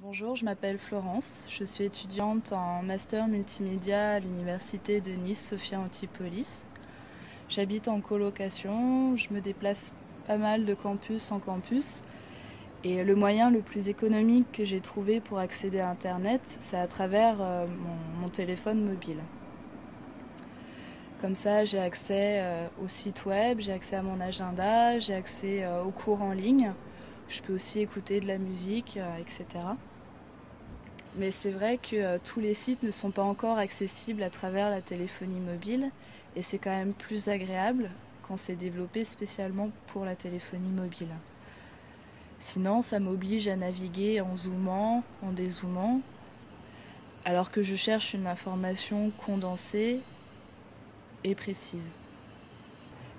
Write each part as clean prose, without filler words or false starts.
Bonjour, je m'appelle Florence, je suis étudiante en master multimédia à l'université de Nice Sophia Antipolis. J'habite en colocation, je me déplace pas mal de campus en campus et le moyen le plus économique que j'ai trouvé pour accéder à Internet, c'est à travers mon téléphone mobile. Comme ça, j'ai accès au site web, j'ai accès à mon agenda, j'ai accès aux cours en ligne. Je peux aussi écouter de la musique, etc. Mais c'est vrai que tous les sites ne sont pas encore accessibles à travers la téléphonie mobile et c'est quand même plus agréable quand c'est développé spécialement pour la téléphonie mobile. Sinon, ça m'oblige à naviguer en zoomant, en dézoomant, alors que je cherche une information condensée et précise.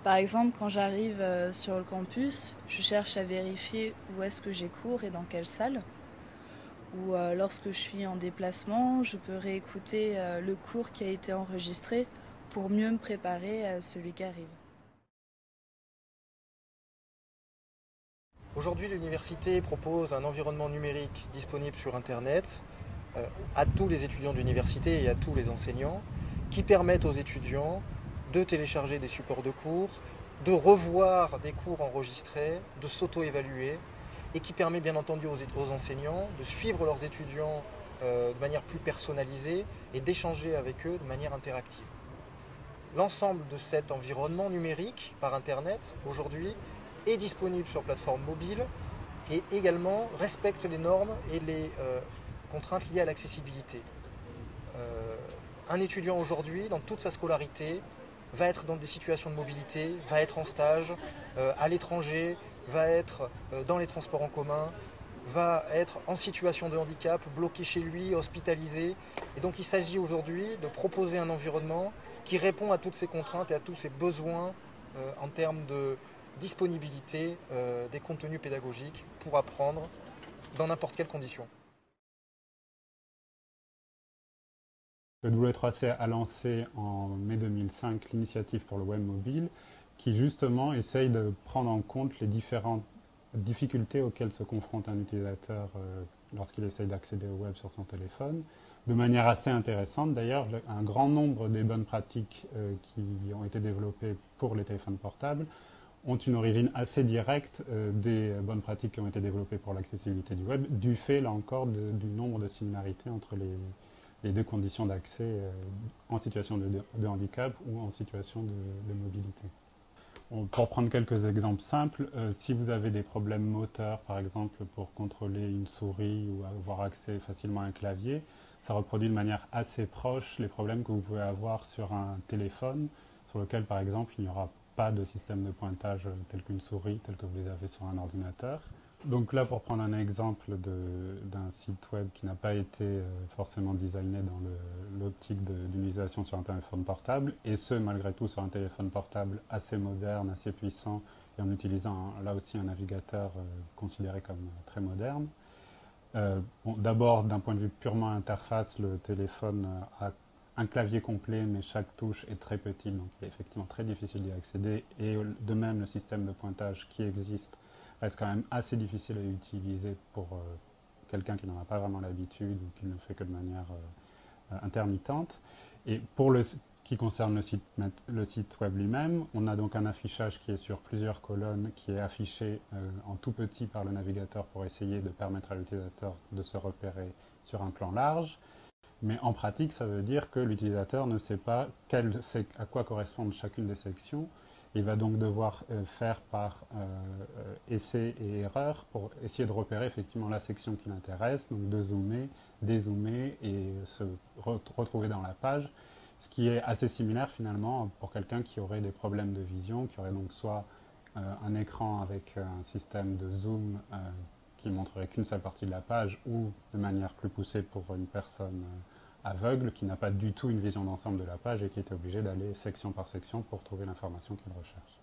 Par exemple, quand j'arrive sur le campus, je cherche à vérifier où est-ce que j'ai cours et dans quelle salle. Ou lorsque je suis en déplacement, je peux réécouter le cours qui a été enregistré pour mieux me préparer à celui qui arrive. Aujourd'hui, l'université propose un environnement numérique disponible sur Internet à tous les étudiants de l'université et à tous les enseignants qui permettent aux étudiants de télécharger des supports de cours, de revoir des cours enregistrés, de s'auto-évaluer et qui permet bien entendu aux enseignants de suivre leurs étudiants de manière plus personnalisée et d'échanger avec eux de manière interactive. L'ensemble de cet environnement numérique par Internet aujourd'hui est disponible sur plateforme mobile et également respecte les normes et les contraintes liées à l'accessibilité. Un étudiant aujourd'hui, dans toute sa scolarité, va être dans des situations de mobilité, va être en stage, à l'étranger, va être dans les transports en commun, va être en situation de handicap, bloqué chez lui, hospitalisé. Et donc il s'agit aujourd'hui de proposer un environnement qui répond à toutes ces contraintes et à tous ces besoins en termes de disponibilité des contenus pédagogiques pour apprendre dans n'importe quelle condition. Le W3C a lancé en mai 2005 l'initiative pour le web mobile qui justement essaye de prendre en compte les différentes difficultés auxquelles se confronte un utilisateur lorsqu'il essaye d'accéder au web sur son téléphone. De manière assez intéressante d'ailleurs, un grand nombre des bonnes pratiques qui ont été développées pour les téléphones portables ont une origine assez directe des bonnes pratiques qui ont été développées pour l'accessibilité du web, du fait là encore du nombre de similarités entre les deux conditions d'accès en situation de handicap ou en situation de mobilité. Pour prendre quelques exemples simples, si vous avez des problèmes moteurs, par exemple pour contrôler une souris ou avoir accès facilement à un clavier, ça reproduit de manière assez proche les problèmes que vous pouvez avoir sur un téléphone, sur lequel par exemple il n'y aura pas de système de pointage tel qu'une souris, tel que vous les avez sur un ordinateur. Donc là, pour prendre un exemple d'un site web qui n'a pas été forcément designé dans l'optique d'une utilisation sur un téléphone portable, et ce, malgré tout, sur un téléphone portable assez moderne, assez puissant, et en utilisant là aussi un navigateur considéré comme très moderne. Bon, d'abord, d'un point de vue purement interface, le téléphone a un clavier complet, mais chaque touche est très petite, donc il est effectivement très difficile d'y accéder, et de même, le système de pointage qui existe reste quand même assez difficile à utiliser pour quelqu'un qui n'en a pas vraiment l'habitude ou qui ne le fait que de manière intermittente. Et pour qui concerne le site web lui-même, on a donc un affichage qui est sur plusieurs colonnes, qui est affiché en tout petit par le navigateur pour essayer de permettre à l'utilisateur de se repérer sur un plan large. Mais en pratique, ça veut dire que l'utilisateur ne sait pas à quoi correspondent chacune des sections. Il va donc devoir faire par essai et erreur pour essayer de repérer effectivement la section qui l'intéresse, donc de zoomer, dézoomer et se retrouver dans la page, ce qui est assez similaire finalement pour quelqu'un qui aurait des problèmes de vision, qui aurait donc soit un écran avec un système de zoom qui montrerait qu'une seule partie de la page, ou de manière plus poussée pour une personne aveugle qui n'a pas du tout une vision d'ensemble de la page et qui est obligé d'aller section par section pour trouver l'information qu'il recherche.